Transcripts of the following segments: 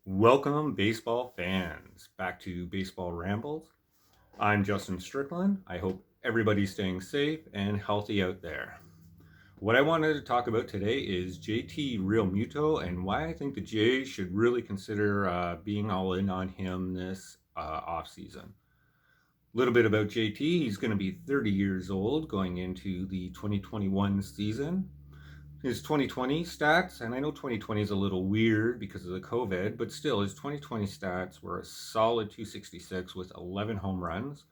Welcome, baseball fans, back to Baseball Rambles. I'm Justin Strickland. I hope everybody's staying safe and healthy out there. What I wanted to talk about today is JT Realmuto and why I think the Jays should really consider being all in on him this offseason. A little bit about JT. He's going to be 30 years old going into the 2021 season. His 2020 stats, and I know 2020 is a little weird because of the COVID, but still, his 2020 stats were a solid 266 with 11 home runs.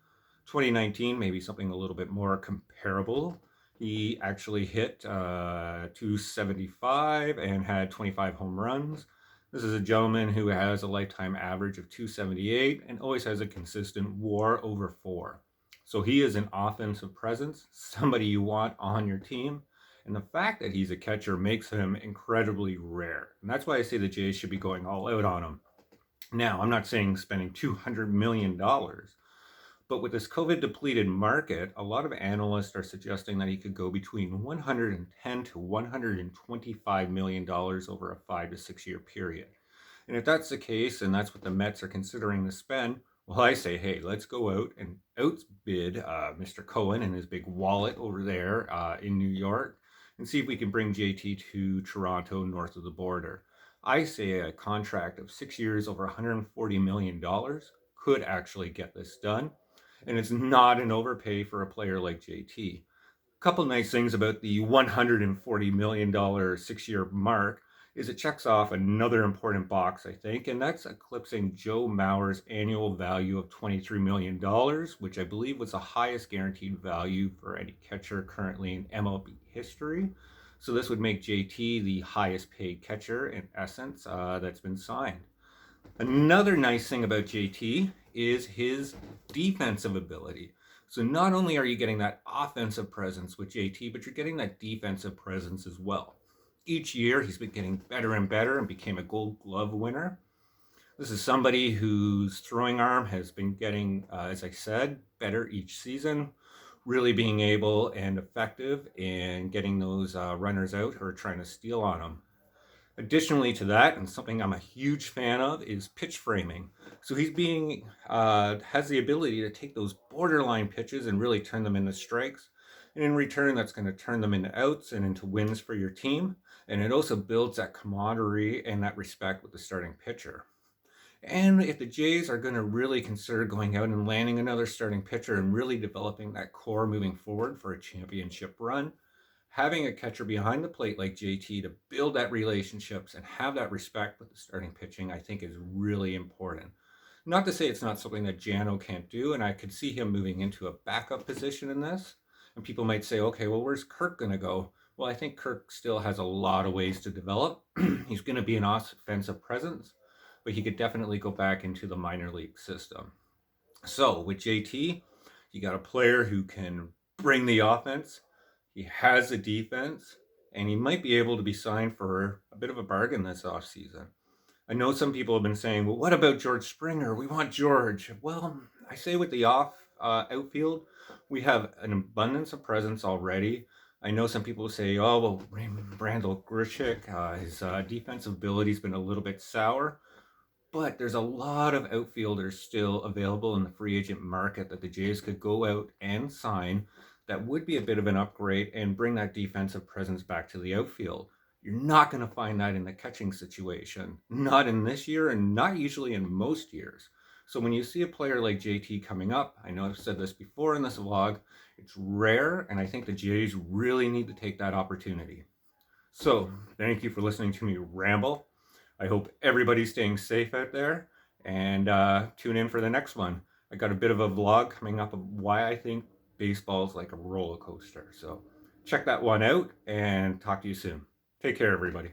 2019, maybe something a little bit more comparable. He actually hit 275 and had 25 home runs. This is a gentleman who has a lifetime average of 278 and always has a consistent WAR over 4. So he is an offensive presence, somebody you want on your team. And the fact that he's a catcher makes him incredibly rare. And that's why I say the Jays should be going all out on him. Now, I'm not saying spending $200 million, but with this COVID depleted market, a lot of analysts are suggesting that he could go between $110 to $125 million over a 5 to 6 year period. And if that's the case, and that's what the Mets are considering to spend, well, I say, hey, let's go out and outbid Mr. Cohen and his big wallet over there in New York and see if we can bring JT to Toronto north of the border. I say a contract of 6 years over $140 million could actually get this done. And it's not an overpay for a player like JT. A couple nice things about the $140 million 6-year mark is it checks off another important box, I think, and that's eclipsing Joe Mauer's annual value of $23 million, which I believe was the highest guaranteed value for any catcher currently in MLB history. So this would make JT the highest paid catcher in essence that's been signed. Another nice thing about JT is his defensive ability. So not only are you getting that offensive presence with JT, but you're getting that defensive presence as well. Each year, he's been getting better and better and became a Gold Glove winner. This is somebody whose throwing arm has been getting, as I said, better each season, really being able and effective in getting those runners out who are trying to steal on him. Additionally to that, and something I'm a huge fan of, is pitch framing. So he's has the ability to take those borderline pitches and really turn them into strikes. And in return, that's going to turn them into outs and into wins for your team. And it also builds that camaraderie and that respect with the starting pitcher. And if the Jays are going to really consider going out and landing another starting pitcher and really developing that core moving forward for a championship run, having a catcher behind the plate like JT to build that relationships and have that respect with the starting pitching, I think is really important. Not to say it's not something that Jano can't do, and I could see him moving into a backup position in this. And people might say, okay, well, where's Kirk going to go? Well, I think Kirk still has a lot of ways to develop. He's going to be an offensive presence, but he could definitely go back into the minor league system. So with JT, you got a player who can bring the offense. He has a defense, and he might be able to be signed for a bit of a bargain this offseason. I know some people have been saying, well, what about George Springer? We want George. Well, I say with the outfield, we have an abundance of presence already. I know some people say, oh, well, Brandel Grichuk, his defensive ability has been a little bit sour. But there's a lot of outfielders still available in the free agent market that the Jays could go out and sign that would be a bit of an upgrade and bring that defensive presence back to the outfield. You're not going to find that in the catching situation, not in this year and not usually in most years. So when you see a player like JT coming up, I know I've said this before in this vlog, it's rare, and I think the Jays really need to take that opportunity. So thank you for listening to me ramble. I hope everybody's staying safe out there, and tune in for the next one. I got a bit of a vlog coming up of why I think baseball is like a roller coaster. So check that one out and talk to you soon. Take care, everybody.